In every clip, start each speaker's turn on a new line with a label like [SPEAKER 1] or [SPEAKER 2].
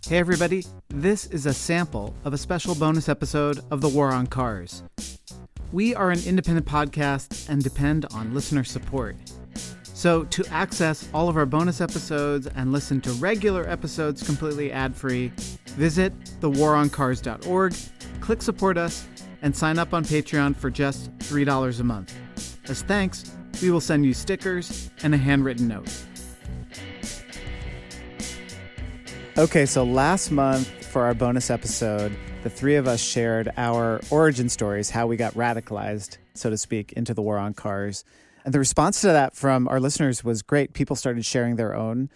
[SPEAKER 1] Hey everybody, this is a sample of a special bonus episode of The War on Cars. We are an independent podcast and depend on listener support. So to access all of our bonus episodes and listen to regular episodes completely ad-free, visit thewaroncars.org, click support us, and sign up on Patreon for just $3 a month. As thanks, we will send you stickers and a handwritten note. Okay, so last month for our bonus episode, the three of us shared our origin stories, how we got radicalized, so to speak, into the war on cars. And the response to that from our listeners was great. People started sharing their own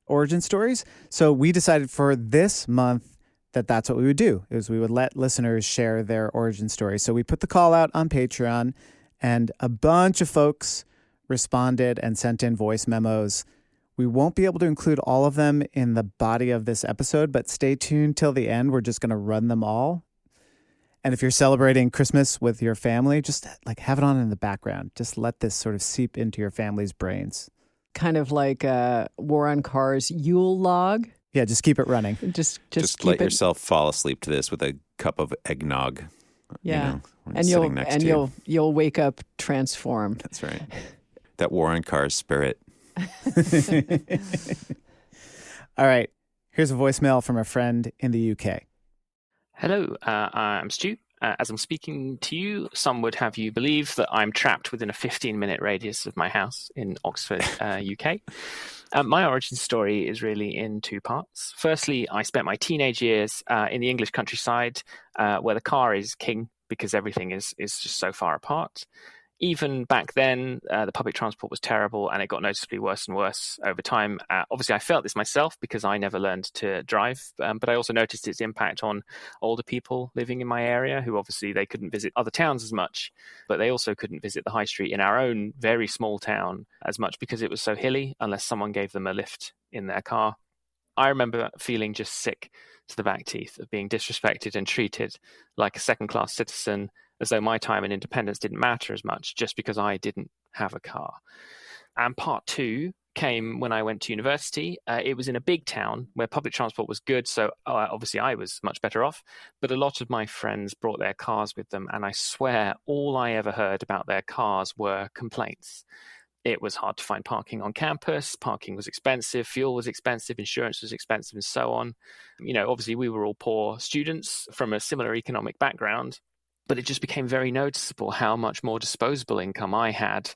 [SPEAKER 1] origin stories. So we decided for this month that that's what we would do, is we would let listeners share their origin stories. So we put the call out on Patreon, and a bunch of folks responded and sent in voice memos. We won't be able to include all of them in the body of this episode, but stay tuned till the end. We're just going to run them all. And if you're celebrating Christmas with your family, just like have it on in the background. Just let this sort of seep into your family's brains.
[SPEAKER 2] Kind of like a War on Cars Yule log.
[SPEAKER 1] Yeah, just keep it running.
[SPEAKER 3] Just let yourself fall asleep to this with a cup of eggnog.
[SPEAKER 2] Yeah, you'll wake up transformed.
[SPEAKER 3] That's right. That War on Cars spirit.
[SPEAKER 1] All right. Here's a voicemail from a friend in the UK.
[SPEAKER 4] Hello, I'm Stu. As I'm speaking to you, some would have you believe that I'm trapped within a 15-minute radius of my house in Oxford, UK. My origin story is really in two parts. Firstly, I spent my teenage years in the English countryside where the car is king because everything is just so far apart. Even back then, the public transport was terrible and it got noticeably worse and worse over time. Obviously, I felt this myself because I never learned to drive, but I also noticed its impact on older people living in my area who obviously they couldn't visit other towns as much, but they also couldn't visit the high street in our own very small town as much because it was so hilly unless someone gave them a lift in their car. I remember feeling just sick to the back teeth of being disrespected and treated like a second-class citizen, as though my time and independence didn't matter as much just because I didn't have a car. And part two came when I went to university. It was in a big town where public transport was good, so obviously I was much better off. But a lot of my friends brought their cars with them, and I swear all I ever heard about their cars were complaints. It was hard to find parking on campus, parking was expensive, fuel was expensive, insurance was expensive, and so on. Obviously we were all poor students from a similar economic background, but it just became very noticeable how much more disposable income I had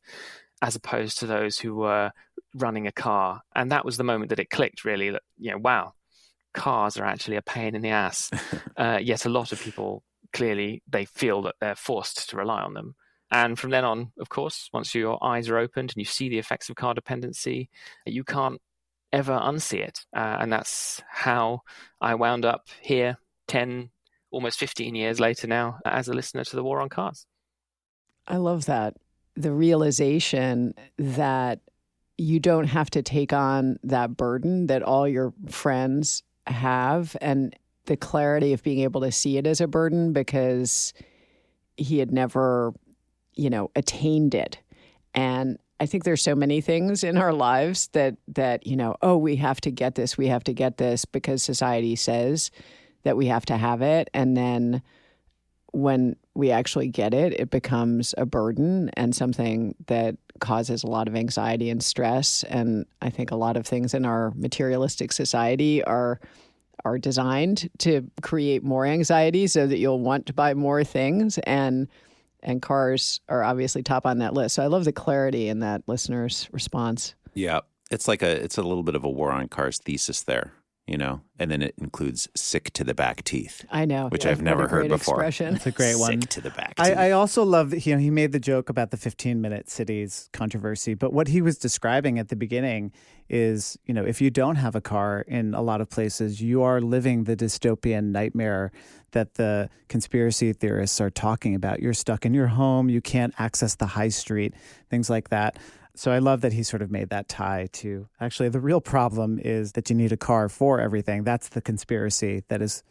[SPEAKER 4] as opposed to those who were running a car. And that was the moment that it clicked, really, that, wow, cars are actually a pain in the ass. Yet a lot of people, clearly, they feel that they're forced to rely on them. And from then on, of course, once your eyes are opened and you see the effects of car dependency, you can't ever unsee it. And that's how I wound up here 10 almost 15 years later now as a listener to the War on Cars.
[SPEAKER 2] I love that. The realization that you don't have to take on that burden that all your friends have, and the clarity of being able to see it as a burden because he had never, attained it. And I think there's so many things in our lives that we have to get this because society says that we have to have it. And then when we actually get it, it becomes a burden and something that causes a lot of anxiety and stress. And I think a lot of things in our materialistic society are designed to create more anxiety so that you'll want to buy more things. And cars are obviously top on that list. So I love the clarity in that listener's response.
[SPEAKER 3] Yeah, it's a little bit of a War on Cars thesis there. And then it includes sick to the back teeth.
[SPEAKER 2] I know.
[SPEAKER 3] Which I've never heard before.
[SPEAKER 2] Expression.
[SPEAKER 1] It's a great one.
[SPEAKER 3] Sick to the back teeth.
[SPEAKER 1] I also love that, he made the joke about the 15-minute cities controversy, but what he was describing at the beginning is, if you don't have a car in a lot of places, you are living the dystopian nightmare that the conspiracy theorists are talking about. You're stuck in your home, you can't access the high street, things like that. So I love that he sort of made that tie to actually the real problem is that you need a car for everything. That's the conspiracy that is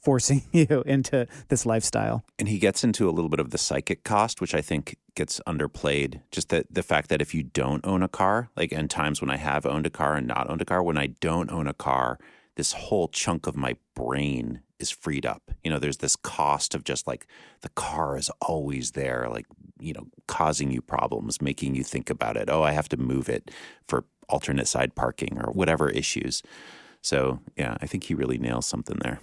[SPEAKER 1] forcing you into this lifestyle.
[SPEAKER 3] And he gets into a little bit of the psychic cost, which I think gets underplayed. Just the fact that if you don't own a car, like in times when I have owned a car and not owned a car, when I don't own a car, this whole chunk of my brain is freed up. There's this cost of just like the car is always there, like, causing you problems, making you think about it. Oh, I have to move it for alternate side parking or whatever issues. So, yeah, I think he really nails something there.